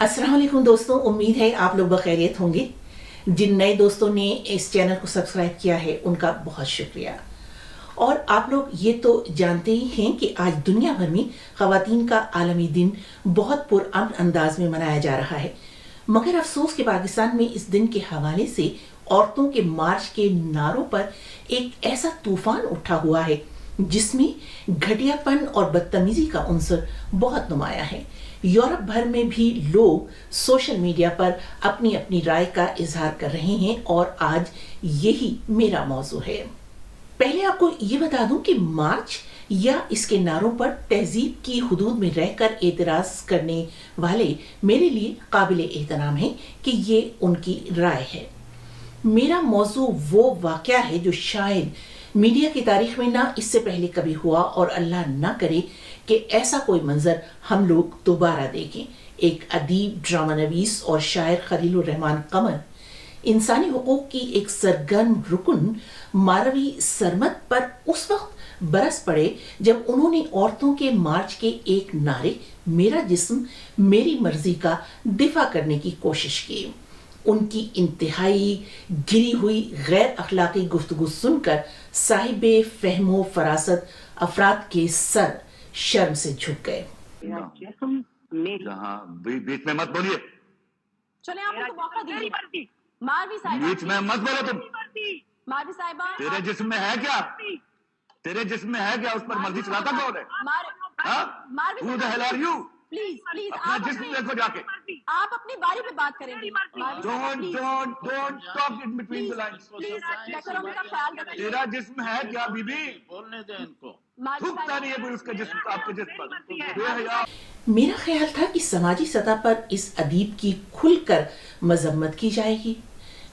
अस्सलाम वालेकुम दोस्तों, उम्मीद है आप लोग बखैरियत होंगे। जिन नए दोस्तों ने इस चैनल को सब्सक्राइब किया है उनका बहुत शुक्रिया। और आप लोग ये तो जानते ही हैं कि आज दुनिया भर में ख़वातीन का आलमी दिन बहुत पुरअमन अंदाज में मनाया जा रहा है, मगर अफसोस के पाकिस्तान में इस दिन के हवाले से औरतों के मार्च के नारों पर एक ऐसा तूफान उठा हुआ है जिसमें घटियापन और बदतमीजी का उन्सर बहुत नुमाया है। यूरोप भर में भी लोग सोशल मीडिया पर अपनी अपनी राय का इजहार कर रहे हैं और आज यही मेरा मौजू है। पहले आपको ये बता दूं कि मार्च या इसके नारों पर तहजीब की हुदूद में रहकर एतराज करने वाले मेरे लिए काबिल एहतराम है कि ये उनकी राय है। मेरा मौजू वो वाक़या है जो शायद मीडिया की तारीख में ना इससे पहले कभी हुआ और अल्लाह ना करे कि ऐसा कोई मंजर हम लोग दोबारा देखें। एक अदीब, ड्रामा नवीस और शायर खलीलुर रहमान कमर इंसानी हुकूक की एक सरगर्म रुकन मारवी सरमत पर उस वक्त बरस पड़े जब उन्होंने औरतों के मार्च के एक नारे मेरा जिस्म मेरी मर्जी का दिफा करने की कोशिश की। उनकी इंतहाई गिरी हुई गैर अखलाकी गुफ्तगू सुनकर साहिबे फहमो फरासत अफराद के सर शर्म से झुक गए। बीच में मत बोलिए। चले आप उनको मौका दीजिए। मारवी साहिबा, बीच में मत बोलो तुम। मारवी साहिबा, तेरे जिस्म में है क्या? तेरे जिस्म में है क्या? उस पर मर्जी चलाता कौन है? मारवी Who the hell are you? Please please अपना जिस्म देखो जाके। आप अपनी बारी पे बात करेंगे। Don't talk in between the lines. Please decorum का ख्याल रखिए। तेरा जिस्म है क्या बीबी? बोलने दे इनको। थूकता नहीं है कोई उसका जिस्म, आपके जिस्म पर। मेरा ख्याल था कि समाजी सतह पर इस अदीब की खुलकर मजम्मत की जाएगी,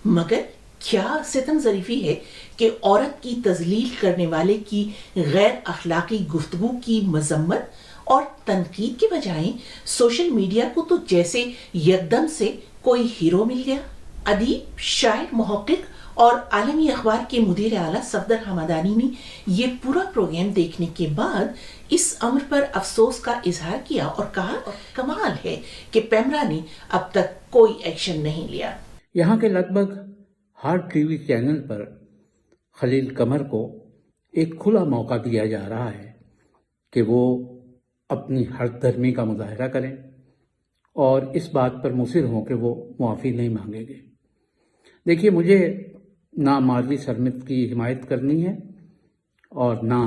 मगर क्या सितम ज़रीफ़ी है कि औरत की तज़लील करने वाले की गैर अखलाकी गुफ्तगू की मजम्मत और तनकीद के बजाय सोशल मीडिया को तो जैसे यकदम से कोई हीरो मिल गया। अदीब, शायर, मुहक्किक और आलमी अखबार के मुदीर आला सफदर हमदानी ने ये पूरा प्रोग्राम देखने के बाद इस अमर पर अफसोस का इजहार किया और कहा कमाल है कि पैमरा ने अब तक कोई एक्शन नहीं लिया। यहाँ के लगभग हर टीवी चैनल पर खलील कमर को एक खुला मौका दिया जा रहा है कि वो अपनी हर धर्मी का मुजाहरा करें और इस बात पर मुसिर हों कि वो मुआफ़ी नहीं मांगेंगे। देखिए, मुझे ना मारवी सरमत की हिमायत करनी है और ना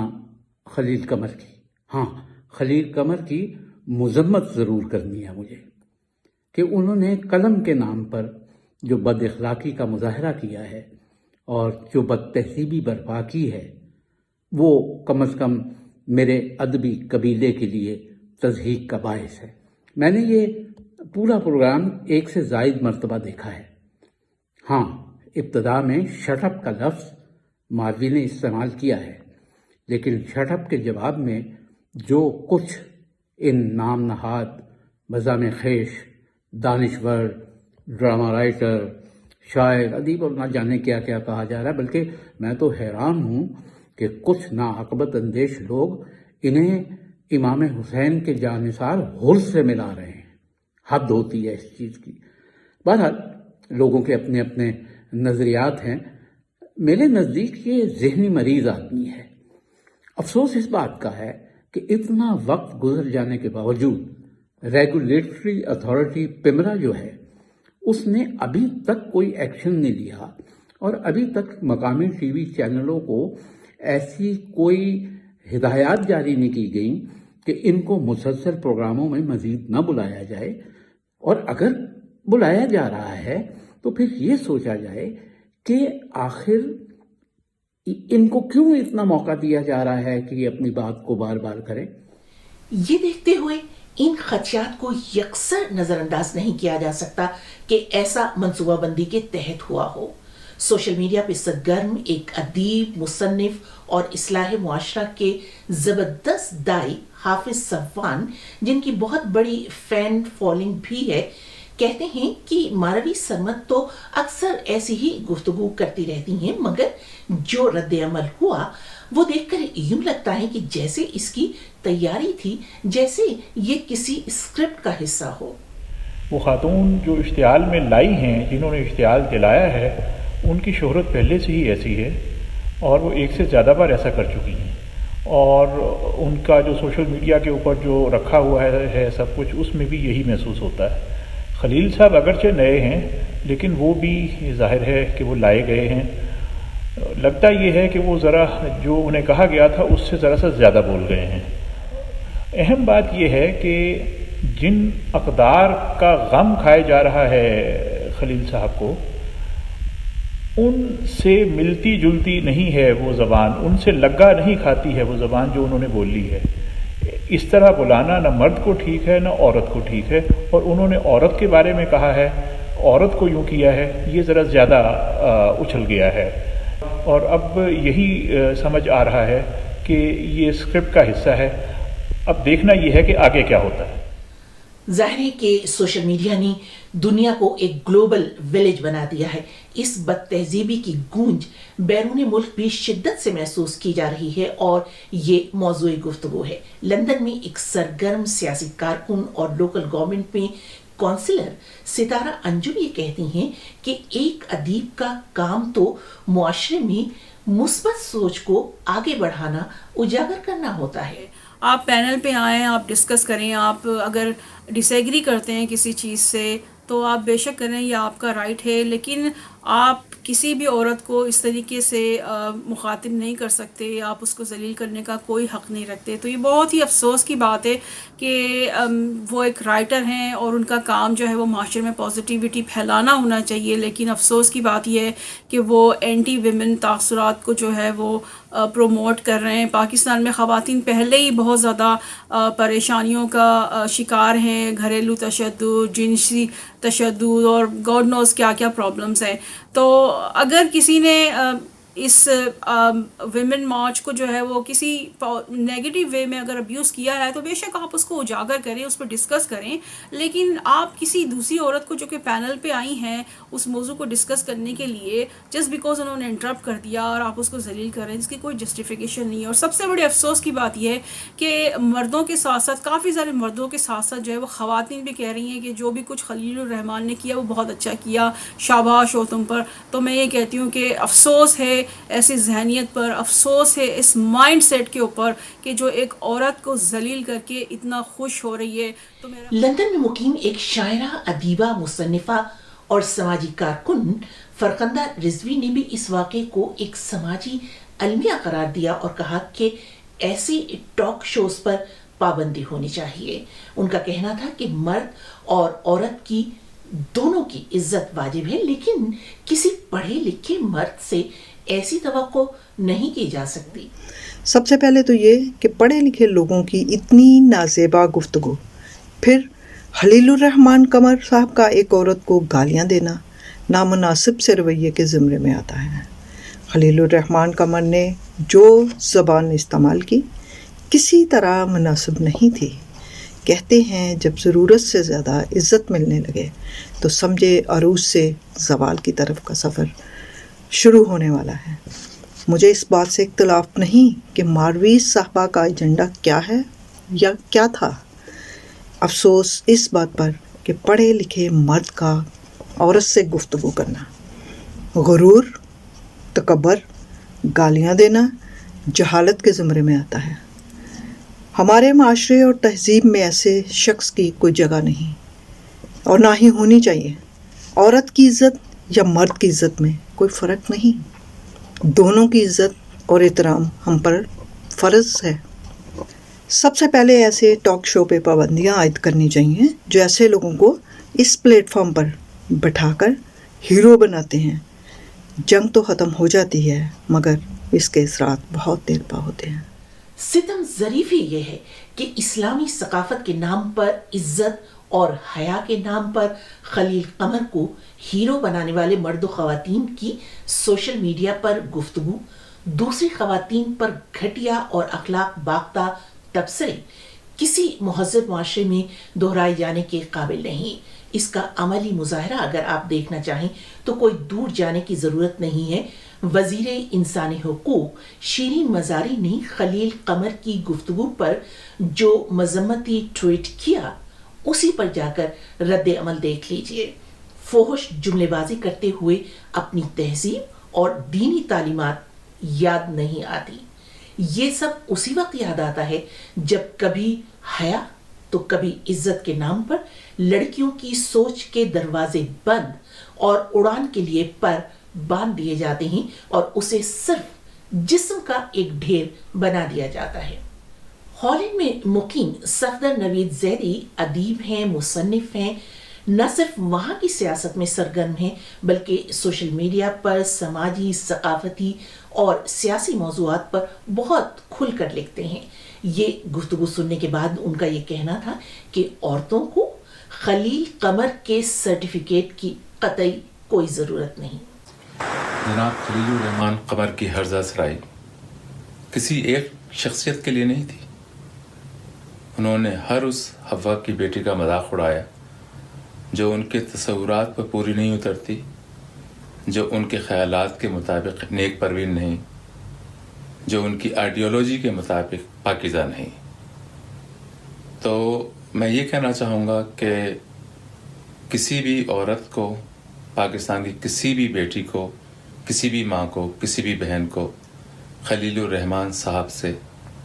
खलील कमर की। हाँ, खलील कमर की मजम्मत ज़रूर करनी है मुझे कि उन्होंने कलम के नाम पर जो बद अखलाकी का मुजाहरा किया है और जो बद तहसीबी बर्पा की है, वो कम से कम मेरे अदबी कबीले के लिए तज़हीक का बायस है। मैंने ये पूरा प्रोग्राम एक से ज़ायद मरतबा देखा है। हाँ, इब्तदा में शटअप का लफ्ज़ मारवी ने इस्तेमाल किया है, लेकिन शटअप के जवाब में जो कुछ इन नाम नहाद, मज़ाम ख़ेश, दानिश्वर, ड्रामा राइटर, शायर, अदीब और ना जाने क्या क्या कहा जा रहा है, बल्कि मैं तो हैरान हूँ कि कुछ नाअक़बत अंदेश लोग इन्हें इमाम हुसैन के जानिसार हुर से मिला रहे हैं। हद होती है इस चीज़ की। बहरहाल, लोगों के अपने अपने नज़रियात हैं। मेरे नज़दीक ये ज़हनी मरीज़ आदमी है। अफसोस इस बात का है कि इतना वक्त गुजर जाने के बावजूद रेगुलेटरी अथॉरिटी पिमरा जो है उसने अभी तक कोई एक्शन नहीं लिया और अभी तक मकामी टीवी चैनलों को ऐसी कोई हिदायत जारी नहीं की गई कि इनको मुसलसल प्रोग्रामों में मज़ीद न बुलाया जाए, और अगर बुलाया जा रहा है तो फिर ये सोचा जाए कि आखिर इनको क्यों इतना मौका दिया जा रहा है कि ये अपनी बात को बार बार करें। ये देखते हुए इन खदशात को यकसर नज़रअंदाज नहीं किया जा सकता कि ऐसा मंसूबाबंदी के तहत हुआ हो। सोशल मीडिया पे सरगर्म एक अदीब, मुसन्निफ और इस्लाह मुआशरा के ज़बरदस्त दाई हाफिज सफ़वान, जिनकी बहुत बड़ी फ़ैन फॉलोइंग भी है, कहते हैं कि मारवी सरमत तो अक्सर ऐसी ही गुफ्तगू करती रहती हैं, मगर जो रद्द अमल हुआ वो देखकर यूं लगता है कि जैसे इसकी तैयारी थी, जैसे ये किसी स्क्रिप्ट का हिस्सा हो। وہ خاتون جو اشتعال میں لائی ہیں، جنہوں نے اشتعال دلایا ہے، ان کی شہرت پہلے سے ہی ایسی ہے اور وہ ایک سے زیادہ بار ایسا کر چکی ہیں، اور ان کا جو سوشل میڈیا کے اوپر جو رکھا ہوا ہے سب کچھ، اس میں بھی یہی محسوس ہوتا ہے۔ خلیل صاحب اگرچہ نئے ہیں لیکن وہ بھی ظاہر ہے کہ وہ لائے گئے ہیں۔ لگتا یہ ہے کہ وہ ذرا جو انہیں کہا گیا تھا اس سے ذرا سا زیادہ بول گئے ہیں۔ اہم بات یہ ہے کہ جن اقدار کا غم کھائے جا رہا ہے خلیل صاحب کو، ان سے ملتی جلتی نہیں ہے وہ زبان، ان سے لگا نہیں کھاتی ہے وہ زبان جو انہوں نے بولی ہے۔ اس طرح بلانا نہ مرد کو ٹھیک ہے نہ عورت کو ٹھیک ہے، اور انہوں نے عورت کے بارے میں کہا ہے، عورت کو یوں کیا ہے، یہ ذرا زیادہ اچھل گیا ہے، اور اب یہی سمجھ آ رہا ہے کہ یہ اسکرپٹ کا حصہ ہے۔ اب دیکھنا یہ ہے کہ آگے کیا ہوتا ہے۔ ظاہر ہے کہ سوشل میڈیا نے دنیا کو ایک گلوبل ولیج بنا دیا ہے۔ اس بد تہذیبی کی گونج بیرون ملک بھی شدت سے محسوس کی جا رہی ہے، اور یہ موضوع گفتگو ہے۔ لندن میں ایک سرگرم سیاسی کارکن اور لوکل گورنمنٹ میں کونسلر ستارہ انجم یہ کہتی ہیں کہ ایک ادیب کا کام تو معاشرے میں مثبت سوچ کو آگے بڑھانا، اجاگر کرنا ہوتا ہے۔ آپ پینل پہ آئیں، آپ ڈسکس کریں، آپ اگر ڈس ایگری کرتے ہیں کسی چیز سے تو آپ بے شک کریں، یہ آپ کا رائٹ ہے، لیکن آپ کسی بھی عورت کو اس طریقے سے مخاطب نہیں کر سکتے، آپ اس کو ذلیل کرنے کا کوئی حق نہیں رکھتے۔ تو یہ بہت ہی افسوس کی بات ہے کہ وہ ایک رائٹر ہیں اور ان کا کام جو ہے وہ معاشرے میں پازیٹیوٹی پھیلانا ہونا چاہیے، لیکن افسوس کی بات یہ ہے کہ وہ اینٹی ویمن تاثرات کو جو ہے وہ پروموٹ کر رہے ہیں۔ پاکستان میں خواتین پہلے ہی بہت زیادہ پریشانیوں کا شکار ہیں، گھریلو تشدد، جنسی تشدد اور گاڈ نوز کیا کیا پرابلمس ہیں۔ تو اگر کسی نے اس ویمن مارچ کو جو ہے وہ کسی نیگیٹو وے میں اگر ابیوز کیا ہے تو بے شک آپ اس کو اجاگر کریں، اس پہ ڈسکس کریں، لیکن آپ کسی دوسری عورت کو جو کہ پینل پہ آئی ہیں اس موضوع کو ڈسکس کرنے کے لیے جسٹ بیکاز انہوں نے انٹرپٹ کر دیا اور آپ اس کو ذلیل کر رہے ہیں، اس کی کوئی جسٹیفیکیشن نہیں ہے۔ اور سب سے بڑے افسوس کی بات یہ ہے کہ مردوں کے ساتھ ساتھ کافی سارے مردوں کے ساتھ ساتھ جو ہے وہ خواتین بھی کہہ رہی ہیں کہ جو بھی کچھ خلیل الرحمان نے کیا وہ بہت اچھا کیا، شاباش ہو تم پر۔ تو میں یہ کہتی ہوں کہ افسوس ہے ایسی ذہنیت پر، افسوس ہے اس مائنڈ سیٹ کے اوپر کہ جو ایک عورت کو ذلیل کر کے اتنا خوش ہو رہی ہے۔ تو لندن میں مقیم ایک شاعرہ، ادیبہ، مصنفہ اور سماجی کارکن فرخندہ رضوی نے بھی اس واقعے کو ایک سماجی المیہ قرار دیا اور کہا کہ ایسے ٹاک شوز پر پابندی ہونی چاہیے۔ ان کا کہنا تھا کہ مرد اور عورت کی دونوں کی عزت واجب ہے، لیکن کسی پڑھے لکھے مرد سے ایسی توقع نہیں کی جا سکتی۔ سب سے پہلے تو یہ کہ پڑھے لکھے لوگوں کی اتنی نازیبا گفتگو، پھر خلیل الرحمان قمر صاحب کا ایک عورت کو گالیاں دینا نامناسب سے رویے کے زمرے میں آتا ہے۔ خلیل الرحمان قمر نے جو زبان استعمال کی کسی طرح مناسب نہیں تھی۔ کہتے ہیں جب ضرورت سے زیادہ عزت ملنے لگے تو سمجھے عروج سے زوال کی طرف کا سفر شروع ہونے والا ہے۔ مجھے اس بات سے اختلاف نہیں کہ مارویز صاحبہ کا ایجنڈا کیا ہے یا کیا تھا۔ افسوس اس بات پر کہ پڑھے لکھے مرد کا عورت سے گفتگو کرنا غرور، تکبر، گالیاں دینا جہالت کے زمرے میں آتا ہے۔ ہمارے معاشرے اور تہذیب میں ایسے شخص کی کوئی جگہ نہیں اور نہ ہی ہونی چاہیے۔ عورت کی عزت یا مرد کی عزت میں کوئی فرق نہیں، دونوں کی عزت اور احترام ہم پر فرض ہے۔ سب سے پہلے ایسے ٹاک شو پہ پابندیاں عائد کرنی چاہیے جو ایسے لوگوں کو اس پلیٹ فارم پر بٹھا کر ہیرو بناتے ہیں۔ جنگ تو ختم ہو جاتی ہے مگر اس کے اثرات بہت دیر پا ہوتے ہیں۔ ستم ظریفی یہ ہے کہ اسلامی ثقافت کے نام پر عزت اور حیا کے نام پر خلیل قمر کو ہیرو بنانے والے مرد و خواتین کی سوشل میڈیا پر گفتگو، دوسری خواتین پر گھٹیا اور اخلاق باختہ تبصرے کسی مہذب معاشرے میں دہرائے جانے کے قابل نہیں۔ اس کا عملی مظاہرہ اگر آپ دیکھنا چاہیں تو کوئی دور جانے کی ضرورت نہیں ہے۔ وزیر انسانی حقوق شیرین مزاری نے خلیل قمر کی گفتگو پر جو مذمتی ٹویٹ کیا उसी पर जाकर रद्द अमल देख लीजिए। फोहश जुमलेबाजी करते हुए अपनी तहजीब और दीनी तालीमात याद नहीं आती। ये सब उसी वक्त याद आता है जब कभी हया तो कभी इज्जत के नाम पर लड़कियों की सोच के दरवाजे बंद और उड़ान के लिए पर बांध दिए जाते हैं और उसे सिर्फ जिस्म का एक ढेर बना दिया जाता है। हॉलैंड में मुकीम सफदर नवीद ज़ैदी अदीब हैं, मुसन्निफ हैं, न सिर्फ वहाँ की सियासत में सरगर्म हैं बल्कि सोशल मीडिया पर समाजी, सकाफती और सियासी मौज़ूआत पर बहुत खुलकर लिखते हैं। ये गुफ्तगू सुनने के बाद उनका ये कहना था कि औरतों को खलील कमर के सर्टिफिकेट की कतई कोई ज़रूरत नहीं। जनाब खलीलुर रहमान कमर की हर्जा सराई किसी एक शख्सियत के लिए नहीं थी। उन्होंने हर उस हवा की बेटी का मजाक उड़ाया जो उनके तसव्वुरात पर पूरी नहीं उतरती, जो उनके ख्यालात के मुताबिक नेक परवीन नहीं, जो उनकी आइडियोलॉजी के मुताबिक पाकीज़ा नहीं। तो मैं ये कहना चाहूँगा कि किसी भी औरत को, पाकिस्तान की किसी भी बेटी को, किसी भी माँ को, किसी भी बहन को खलीलुर रहमान साहब से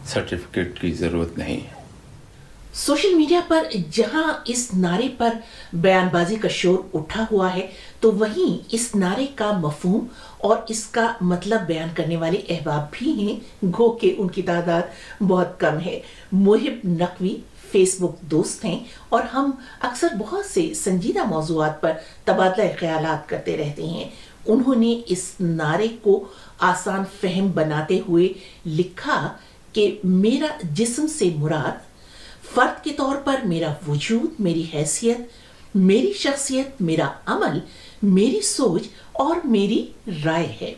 सर्टिफिकेट की ज़रूरत नहीं है। सोशल मीडिया पर जहां इस नारे पर बयानबाजी का शोर उठा हुआ है तो वहीं इस नारे का मफहूम और इसका मतलब बयान करने वाले अहबाब भी हैं, गो के उनकी तादाद बहुत कम है। मुहिब नकवी फेसबुक दोस्त हैं और हम अक्सर बहुत से संजीदा मौज़ूआत पर तबादला ख्यालात करते रहते हैं। उन्होंने इस नारे को आसान फहम बनाते हुए लिखा कि मेरा जिस्म से मुराद फर्द के तौर पर मेरा वजूद, मेरी हैसियत, मेरी शख्सियत, मेरा अमल, मेरी सोच और मेरी राय है।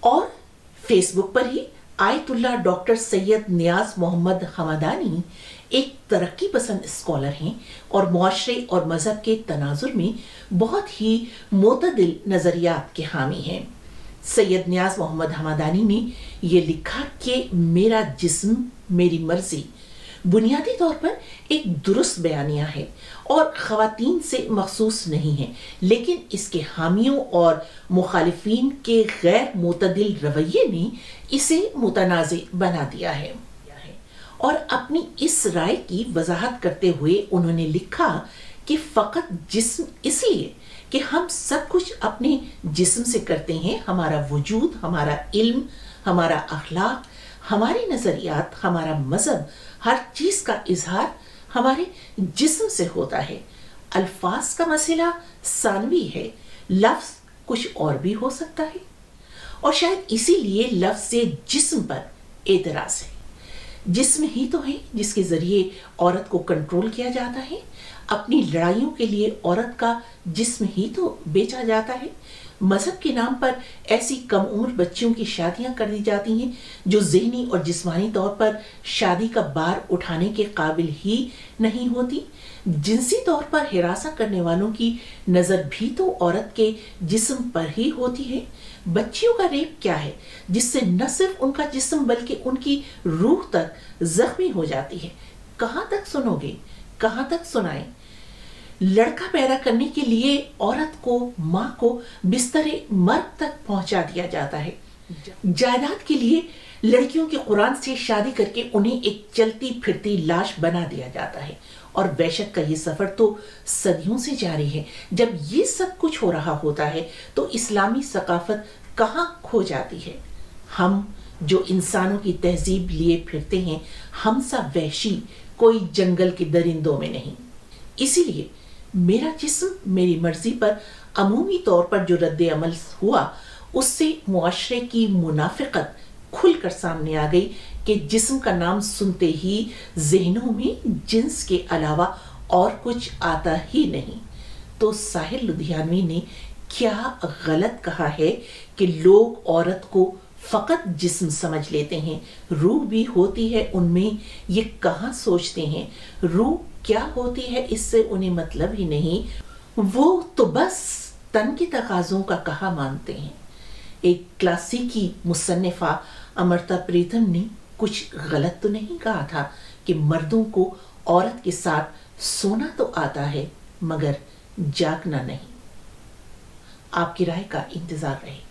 और फेसबुक पर ही आयतुल्लाह डॉक्टर सैयद नियाज मोहम्मद हमदानी एक तरक्की पसंद स्कॉलर हैं और मुआशरे और मजहब के तनाजुर में बहुत ही मोतदिल नजरियात के हामी हैं। सैयद नियाज मोहम्मद हमदानी ने यह लिखा कि मेरा जिस्म मेरी मर्जी बुनियादी तौर पर एक दुरुस्त बयानिया है और ख़वातीन से मखसूस नहीं है, लेकिन इसके हामियों और मुखालिफिन के गैर मुतदिल रवैये ने इसे मुतनाज़े बना दिया है। और अपनी इस राय की वजाहत करते हुए उन्होंने लिखा कि फ़कत जिस्म इसलिए कि हम सब कुछ अपने जिस्म से करते हैं, हमारा वजूद, हमारा इल्म, हमारा अखलाक, हमारी नज़रियात, हमारा मज़हब, हर चीज़ का इजहार हमारे जिस्म से होता है। अल्फाज का मसला सानवी है, लफ्ज़ कुछ और भी हो सकता है और शायद इसीलिए लफ्ज़ से जिस्म पर एतराज़ है। जिस्म ही तो है जिसके ज़रिए औरत को कंट्रोल किया जाता है। अपनी लड़ाइयों के लिए औरत का जिस्म ही तो बेचा जाता है। मजहब के नाम पर ऐसी कम उम्र बच्चियों की शादियां कर दी जाती हैं जो ज़हनी और जिस्मानी तौर पर शादी का बार उठाने के काबिल ही नहीं होती। जिनसी तौर पर हिरासा करने वालों की नज़र भी तो औरत के जिस्म पर ही होती है। बच्चियों का रेप क्या है जिससे न सिर्फ उनका जिस्म बल्कि उनकी रूह तक जख्मी हो जाती है। कहाँ तक सुनोगे, कहाँ तक सुनाएं। लड़का पैदा करने के लिए औरत को, माँ को बिस्तरे मर्ग तक पहुंचा दिया जाता है। जायदाद के लिए लड़कियों के कुरान से शादी करके उन्हें एक चलती फिरती लाश बना दिया जाता है और वहशत का ये सफर तो सदियों से जारी है। जब ये सब कुछ हो रहा होता है तो इस्लामी सकाफत कहाँ खो जाती है। हम जो इंसानों की तहजीब लिए फिरते हैं, हम सा वहशी कोई जंगल के दरिंदों में नहीं। इसीलिए मेरा जिस्म मेरी मर्जी पर अमूमी तौर पर जो रद्द अमल हुआ उससे मुआशरे की मुनाफिकत खुलकर सामने आ गई कि जिस्म का नाम सुनते ही जहनों में जिन्स के अलावा और कुछ आता ही नहीं। तो साहिल लुधियानवी ने क्या गलत कहा है कि लोग औरत को फकत जिस्म समझ लेते हैं, रूह भी होती है उनमें, ये कहाँ सोचते हैं। रूह क्या होती है इससे उन्हें मतलब ही नहीं, वो तो बस तन के तकाज़ों का कहा मानते हैं। एक क्लासिकी मुसन्निफा अमृता प्रीतम ने कुछ गलत तो नहीं कहा था कि मर्दों को औरत के साथ सोना तो आता है मगर जागना नहीं। आपकी राय का इंतजार रहेगा।